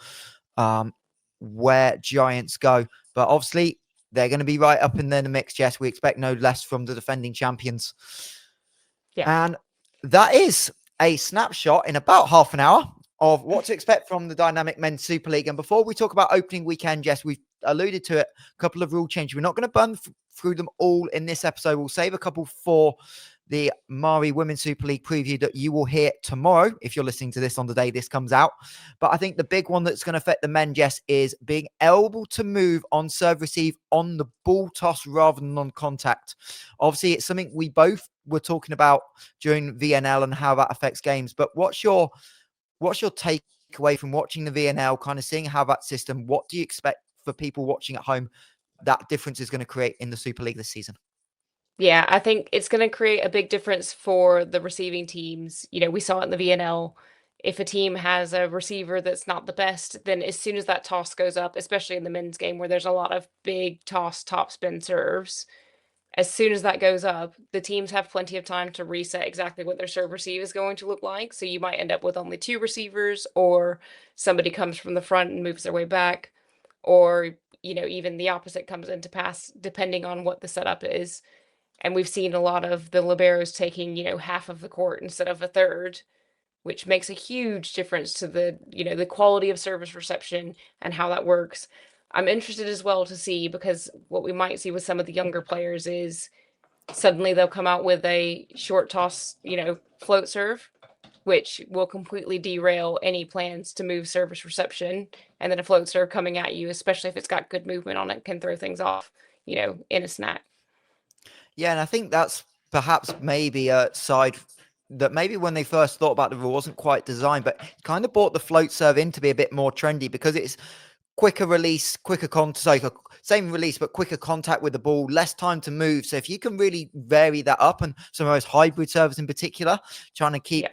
where Giants go. But obviously, they're going to be right up in there in the mix, Jess. We expect no less from the defending champions. Yeah. And that is a snapshot in about half an hour of what to expect from the Dynamic Men's Super League. And before we talk about opening weekend, Jess, we've alluded to it, a couple of rule changes. We're not going to burn through them all in this episode. We'll save a couple for the Mallerie Women's Super League preview that you will hear tomorrow if you're listening to this on the day this comes out. But I think the big one that's going to affect the men, Jess, is being able to move on serve receive on the ball toss rather than on contact. Obviously, it's something we both were talking about during VNL and how that affects games. But what's your takeaway from watching the VNL, kind of seeing how that system, what do you expect for people watching at home that difference is going to create in the Super League this season? Yeah, I think it's going to create a big difference for the receiving teams. We saw it in the VNL. If a team has a receiver that's not the best, then as soon as that toss goes up, especially in the men's game where there's a lot of big toss, top spin serves, as soon as that goes up, the teams have plenty of time to reset exactly what their serve receive is going to look like. So you might end up with only 2 receivers, or somebody comes from the front and moves their way back, or even the opposite comes into pass, depending on what the setup is. And we've seen a lot of the liberos taking, half of the court instead of a third, which makes a huge difference to the quality of service reception and how that works. I'm interested as well to see, because what we might see with some of the younger players is suddenly they'll come out with a short toss, float serve, which will completely derail any plans to move service reception. And then a float serve coming at you, especially if it's got good movement on it, can throw things off, in a snap. Yeah, and I think that's perhaps maybe a side that maybe when they first thought about the rule wasn't quite designed, but kind of brought the float serve in to be a bit more trendy because it's quicker release, quicker contact, same release, but quicker contact with the ball, less time to move. So if you can really vary that up, and some of those hybrid serves in particular, trying to keep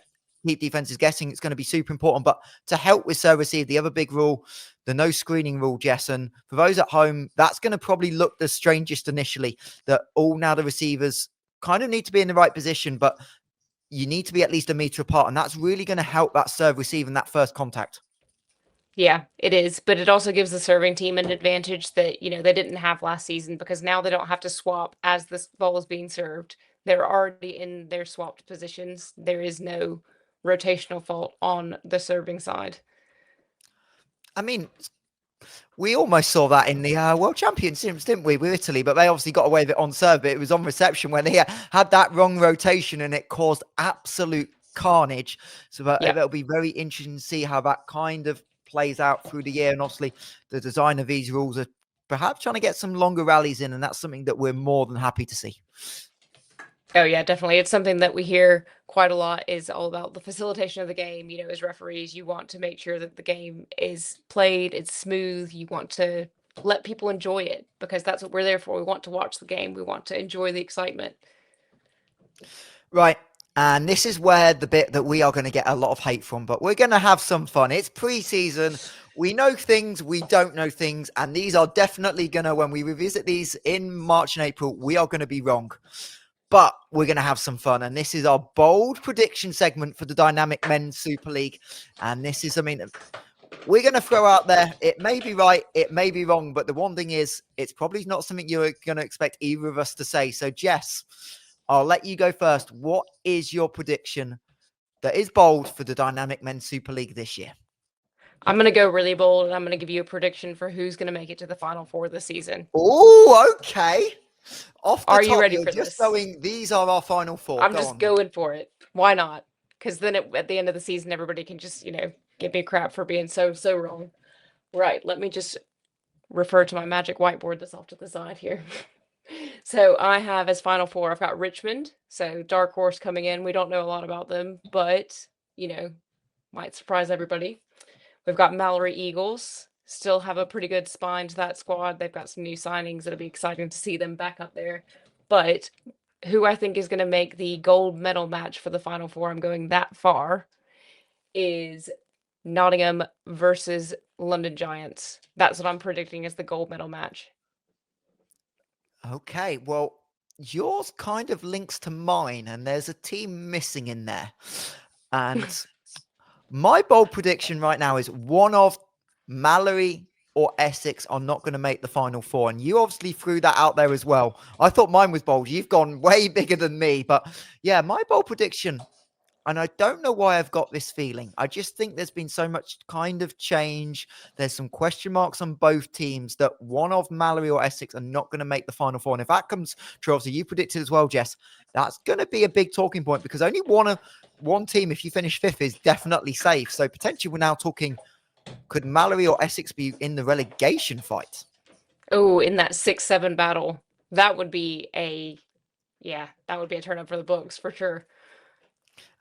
defenses guessing, it's going to be super important. But to help with serve receive, the other big rule, the no screening rule, Jess, and for those at home, that's going to probably look the strangest initially, that all now the receivers kind of need to be in the right position, but you need to be at least a meter apart. And that's really going to help that serve receive and that first contact. Yeah, it is. But it also gives the serving team an advantage that, they didn't have last season, because now they don't have to swap as the ball is being served. They're already in their swapped positions. There is no rotational fault on the serving side. I mean, we almost saw that in the World Championships, didn't we, with Italy? But they obviously got away with it on serve. But it was on reception when they had that wrong rotation and it caused absolute carnage. So it'll be very interesting to see how that kind of plays out through the year. And obviously, the design of these rules are perhaps trying to get some longer rallies in. And that's something that we're more than happy to see. Oh, yeah, definitely. It's something that we hear quite a lot, is all about the facilitation of the game. As referees, you want to make sure that the game is played, it's smooth. You want to let people enjoy it, because that's what we're there for. We want to watch the game. We want to enjoy the excitement. Right. And this is where the bit that we are going to get a lot of hate from, but we're going to have some fun. It's pre-season. We know things, we don't know things. And these are definitely going to, when we revisit these in March and April, we are going to be wrong. But we're going to have some fun. And this is our bold prediction segment for the Dynamic Men's Super League. And this is something that we're going to throw out there. It may be right, it may be wrong. But the one thing is, it's probably not something you're going to expect either of us to say. So, Jess, I'll let you go first. What is your prediction that is bold for the Dynamic Men's Super League this year? I'm going to go really bold, and I'm going to give you a prediction for who's going to make it to the Final Four this season. Oh, okay. Off the Are top, you ready you're for just this? going, these are our Final Four. I'm just going for it. Why not? Because then at the end of the season, everybody can just, give me crap for being so wrong. Right. Let me just refer to my magic whiteboard that's off to the side here. So I have as Final Four, I've got Richmond. So dark horse coming in. We don't know a lot about them, but, might surprise everybody. We've got Mallerie Eagles. Still have a pretty good spine to that squad. They've got some new signings. It'll be exciting to see them back up there. But who I think is going to make the gold medal match for the Final Four, I'm going that far, is Nottingham versus London Giants. That's what I'm predicting as the gold medal match. Okay, well, yours kind of links to mine, and there's a team missing in there. And my bold prediction right now is one of Mallerie or Essex are not going to make the Final Four. And you obviously threw that out there as well. I thought mine was bold. You've gone way bigger than me. But yeah, my bold prediction, and I don't know why I've got this feeling. I just think there's been so much kind of change. There's some question marks on both teams that one of Mallerie or Essex are not going to make the Final Four. And if that comes true, obviously you predicted as well, Jess, that's going to be a big talking point because only one team, if you finish fifth, is definitely safe. So potentially we're now talking, could Mallerie or Essex be in the relegation fight? Oh, in that 6-7 battle, that would be a turn up for the books for sure.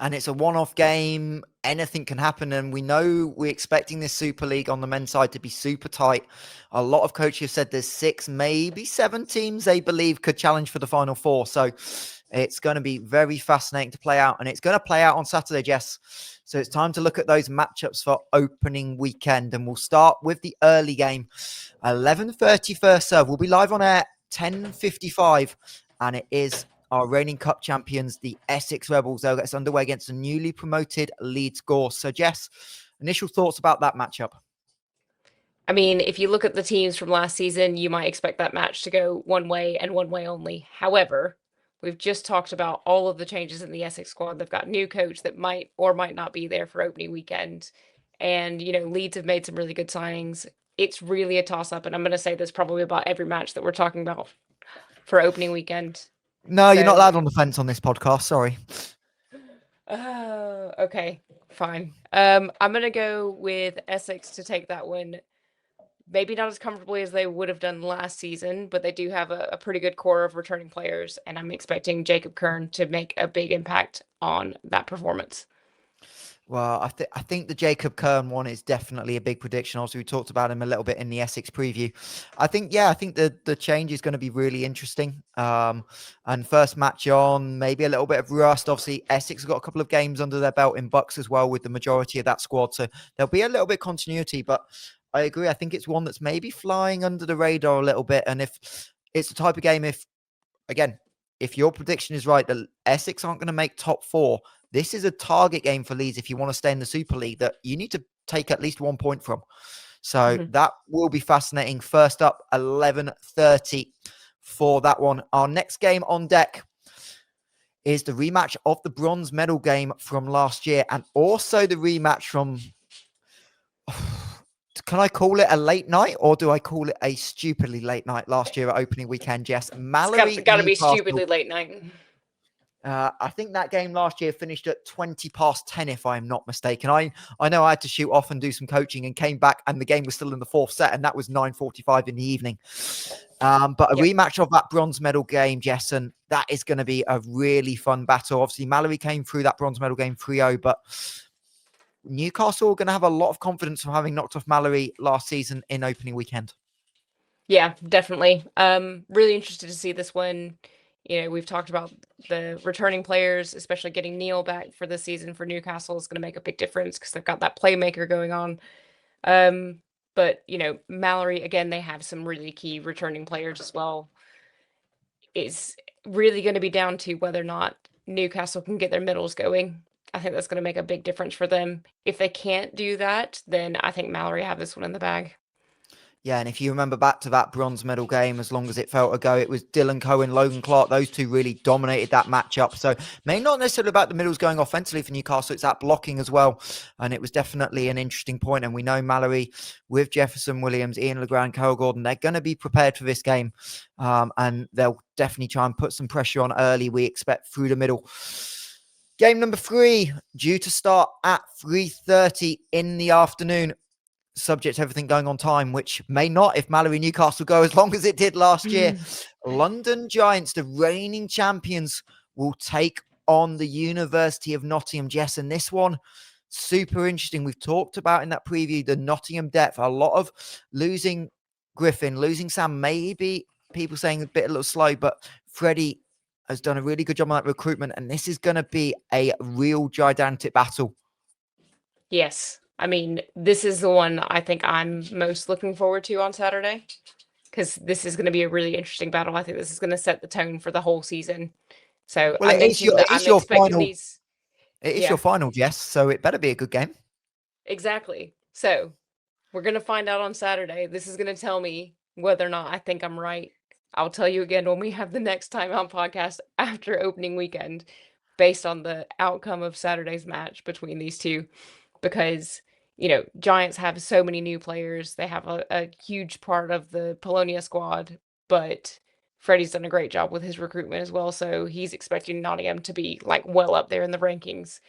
And it's a one-off game. Anything can happen. And we know we're expecting this Super League on the men's side to be super tight. A lot of coaches said there's 6, maybe 7 teams they believe could challenge for the Final Four. So it's going to be very fascinating to play out. And it's going to play out on Saturday, Jess. So it's time to look at those matchups for opening weekend. And we'll start with the early game. 11:30 first serve. We'll be live on air 10:55. And it is our reigning cup champions, the Essex Rebels. They'll get underway against the newly promoted Leeds Gores. So, Jess, initial thoughts about that matchup? I mean, if you look at the teams from last season, you might expect that match to go one way and one way only. However, we've just talked about all of the changes in the Essex squad. They've got new coach that might or might not be there for opening weekend. And, Leeds have made some really good signings. It's really a toss-up, and I'm going to say this probably about every match that we're talking about for opening weekend. No, you're not allowed on the fence on this podcast. Sorry. Okay, fine. I'm going to go with Essex to take that one. Maybe not as comfortably as they would have done last season, but they do have a pretty good core of returning players, and I'm expecting Jacob Kern to make a big impact on that performance. Well, I think the Jacob Kern one is definitely a big prediction. Also, we talked about him a little bit in the Essex preview. I think the change is going to be really interesting. And first match on, maybe a little bit of rust. Obviously, Essex have got a couple of games under their belt in Bucks as well with the majority of that squad. So there'll be a little bit of continuity, but I agree. I think it's one that's maybe flying under the radar a little bit. And if it's the type of game, if your prediction is right, that Essex aren't going to make top 4, this is a target game for Leeds if you want to stay in the Super League that you need to take at least 1 point from. So that will be fascinating. First up, 11:30 for that one. Our next game on deck is the rematch of the bronze medal game from last year and also the rematch from... Can I call it a late night or do I call it a stupidly late night last year at opening weekend, Jess? Mallerie, it's got to be stupidly late night. I think that game last year finished at 20 past 10, if I'm not mistaken. I know I had to shoot off and do some coaching and came back and the game was still in the 4th set and that was 9:45 in the evening. But a rematch of that bronze medal game, Jess, and that is going to be a really fun battle. Obviously, Mallerie came through that bronze medal game 3-0, but Newcastle are going to have a lot of confidence from having knocked off Mallerie last season in opening weekend. Yeah, definitely. Really interested to see this one. We've talked about the returning players, especially getting Neil back for the season for Newcastle is going to make a big difference because they've got that playmaker going on. But, Mallerie, again, they have some really key returning players as well. It's really going to be down to whether or not Newcastle can get their middles going. I think that's going to make a big difference for them. If they can't do that, then I think Mallerie have this one in the bag. Yeah, and if you remember back to that bronze medal game, as long as it felt ago, it was Dylan Cohen, Logan Clark. Those two really dominated that matchup. So maybe not necessarily about the middles going offensively for Newcastle. It's that blocking as well. And it was definitely an interesting point. And we know Mallerie with Jefferson Williams, Ian Legrand, Carol Gordon, they're going to be prepared for this game. And they'll definitely try and put some pressure on early, we expect, through the middle. Game number 3, due to start at 3:30 in the afternoon. Subject to everything going on time, which may not if Mallerie Newcastle go as long as it did last year. London Giants, the reigning champions, will take on the University of Nottingham, Jess. And this one, super interesting. We've talked about in that preview, the Nottingham depth. A lot of losing Griffin, losing Sam, maybe people saying a little slow, but Freddie has done a really good job on that recruitment. And this is going to be a real gigantic battle. Yes. I mean, this is the one I think I'm most looking forward to on Saturday because this is going to be a really interesting battle. I think this is going to set the tone for the whole season. So well, I mentioned that I'm expecting these. It is your final, Jess, so it better be a good game. Exactly. So We're going to find out on Saturday. This is going to tell me whether or not I think I'm right. I'll tell you again when we have the next Timeout podcast after opening weekend, based on the outcome of Saturday's match between these two. Because, Giants have so many new players. They have a huge part of the Polonia squad, but Freddie's done a great job with his recruitment as well. So he's expecting Nottingham to be like well up there in the rankings.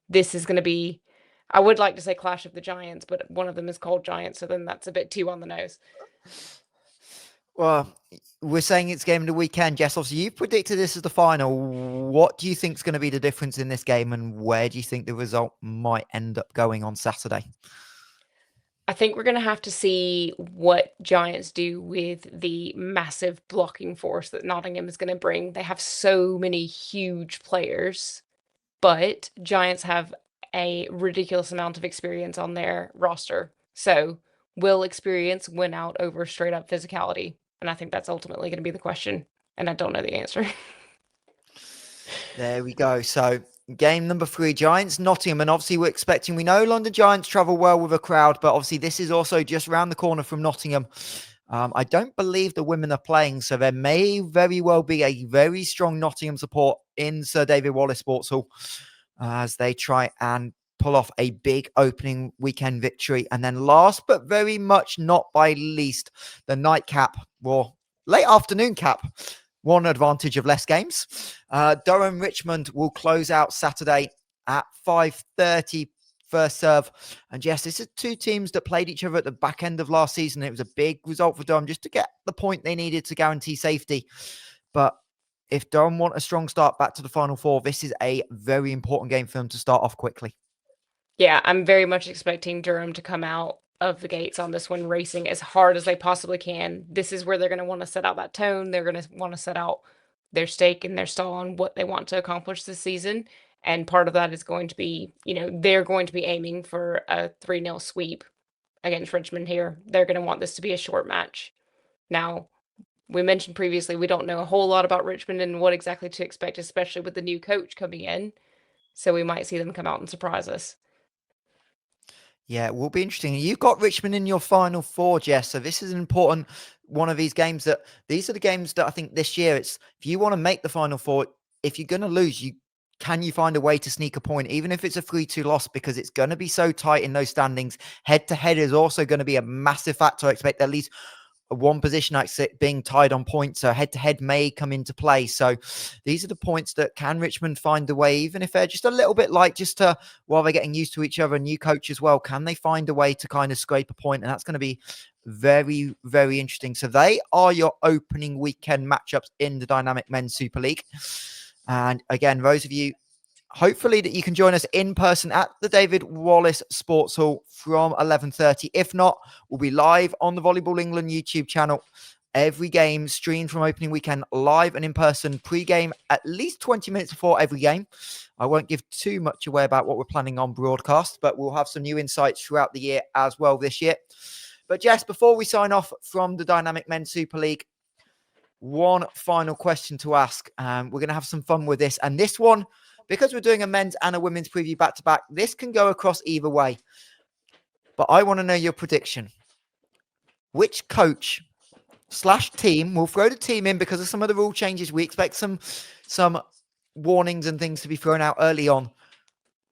This is going to be, I would like to say Clash of the Giants, but one of them is called Giants, so then that's a bit too on the nose. Well, we're saying it's game of the weekend. Jess, obviously you predicted this as the final. What do you think is going to be the difference in this game, and where do you think the result might end up going on Saturday? I think we're going to have to see what Giants do with the massive blocking force that Nottingham is going to bring. They have so many huge players, but Giants have a ridiculous amount of experience on their roster. So will experience win out over straight up physicality? And I think that's ultimately going to be the question. And I don't know the answer. There we go. So game number 3, Giants, Nottingham. And obviously we know London Giants travel well with a crowd, but obviously this is also just around the corner from Nottingham. I don't believe the women are playing, so there may very well be a very strong Nottingham support in Sir David Wallace Sports Hall as they try and pull off a big opening weekend victory. And then last, but very much not by least, the nightcap, or late afternoon cap, one advantage of less games. Durham Richmond will close out Saturday at 5:30 first serve. And yes, this is two teams that played each other at the back end of last season. It was a big result for Durham just to get the point they needed to guarantee safety. But if Durham want a strong start back to the Final Four, this is a very important game for them to start off quickly. Yeah, I'm very much expecting Durham to come out of the gates on this one racing as hard as they possibly can. This is where they're going to want to set out that tone. They're going to want to set out their stake and their stall on what they want to accomplish this season. And part of that is going to be, they're going to be aiming for a 3-0 sweep against Richmond here. They're going to want this to be a short match. Now, we mentioned previously, we don't know a whole lot about Richmond and what exactly to expect, especially with the new coach coming in. So we might see them come out and surprise us. Yeah, it will be interesting. You've got Richmond in your Final Four, Jess. So this is an important one of these games these are the games that I think this year if you want to make the Final Four, if you're going to lose, can you find a way to sneak a point, even if it's a 3-2 loss, because it's going to be so tight in those standings. Head to head is also going to be a massive factor. I expect at least one position being tied on points, so head-to-head may come into play. So these are the points that can Richmond find a way, even if they're just a little bit light, just to, while they're getting used to each other, new coach as well, can they find a way to kind of scrape a point? And that's going to be very, very interesting. So they are your opening weekend matchups in the DYNAMIK Men's Super League. And again, those of you, hopefully that you can join us in person at the David Wallace Sports Hall from 11:30. If not, we'll be live on the Volleyball England YouTube channel. Every game streamed from opening weekend, live and in person, pre-game at least 20 minutes before every game. I won't give too much away about what we're planning on broadcast, but we'll have some new insights throughout the year as well this year. But Jess, before we sign off from the DYNAMIK Men's Super League, one final question to ask. We're going to have some fun with this. And this one, because we're doing a men's and a women's preview back-to-back, this can go across either way. But I want to know your prediction. Which coach / team, we'll throw the team in because of some of the rule changes. We expect some warnings and things to be thrown out early on.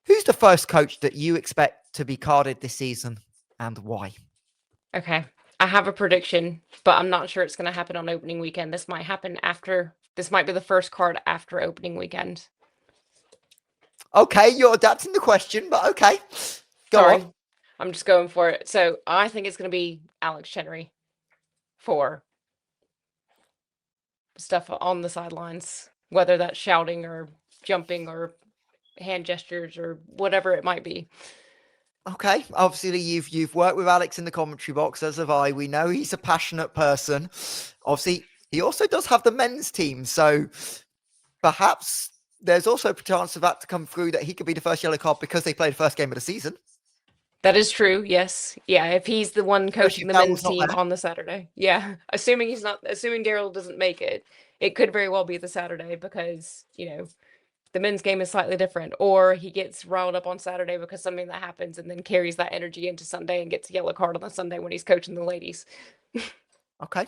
Who's the first coach that you expect to be carded this season and why? Okay. I have a prediction, but I'm not sure it's going to happen on opening weekend. This might be the first card after opening weekend. Okay, you're adapting the question, but okay. Go on. I'm just going for it. So I think it's going to be Alex Chenery for stuff on the sidelines, whether that's shouting or jumping or hand gestures or whatever it might be. Okay, obviously you've worked with Alex in the commentary box, as have I. We know he's a passionate person. Obviously, he also does have the men's team, so perhaps there's also a chance of that to come through, that he could be the first yellow card because they played the first game of the season. That is true, yes. Yeah, if he's the one coaching the men's team on the Saturday. Yeah, assuming Daryl doesn't make it, it could very well be the Saturday because, the men's game is slightly different, or he gets riled up on Saturday because something that happens and then carries that energy into Sunday and gets a yellow card on the Sunday when he's coaching the ladies. Okay.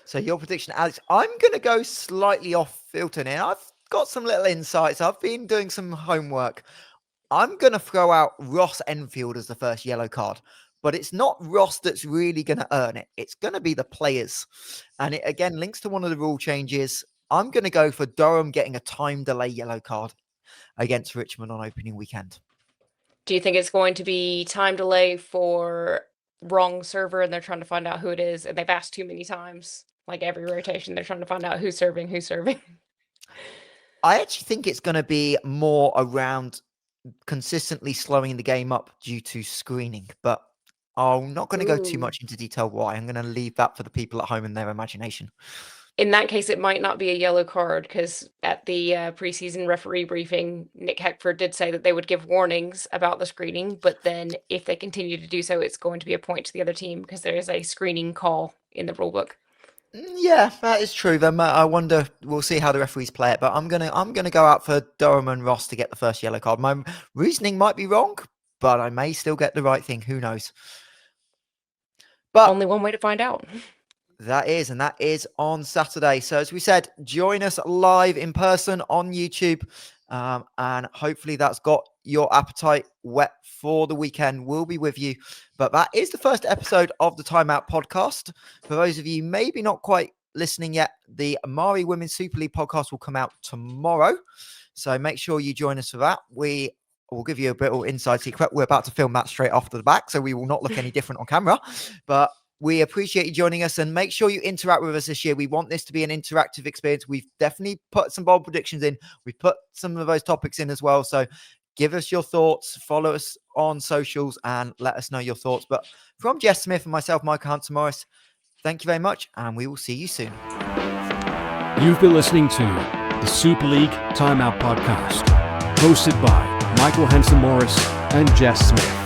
So your prediction, Alex, I'm going to go slightly off filter now. I've got some little insights. I've been doing some homework. I'm going to throw out Ross Enfield as the first yellow card, but it's not Ross that's really going to earn it. It's going to be the players. And it again links to one of the rule changes. I'm going to go for Durham getting a time delay yellow card against Richmond on opening weekend. Do you think it's going to be time delay for wrong server and they're trying to find out who it is and they've asked too many times? Like every rotation, they're trying to find out who's serving. I actually think it's going to be more around consistently slowing the game up due to screening, but I'm not going to go too much into detail why. I'm going to leave that for the people at home and their imagination. In that case, it might not be a yellow card because at the preseason referee briefing, Nick Heckford did say that they would give warnings about the screening, but then if they continue to do so, it's going to be a point to the other team because there is a screening call in the rulebook. Yeah, that is true. Then I wonder. We'll see how the referees play it, but I'm gonna go out for Durham and Ross to get the first yellow card. My reasoning might be wrong, but I may still get the right thing. Who knows? But only one way to find out. That is on Saturday. So as we said, join us live in person on YouTube, and hopefully that's got your appetite whet for the weekend. We'll be with you. But that is the first episode of the Timeout podcast. For those of you maybe not quite listening yet, the Mallerie Women's Super League podcast will come out tomorrow. So make sure you join us for that. We will give you a bit of inside secret. We're about to film that straight off the back, so we will not look any different on camera. But we appreciate you joining us, and make sure you interact with us this year. We want this to be an interactive experience. We've definitely put some bold predictions in. We've put some of those topics in as well. So give us your thoughts, follow us on socials, and let us know your thoughts. But from Jess Smith and myself, Michael Hanson Morris, thank you very much, and we will see you soon. You've been listening to the Super League Timeout podcast, hosted by Michael Hanson Morris and Jess Smith.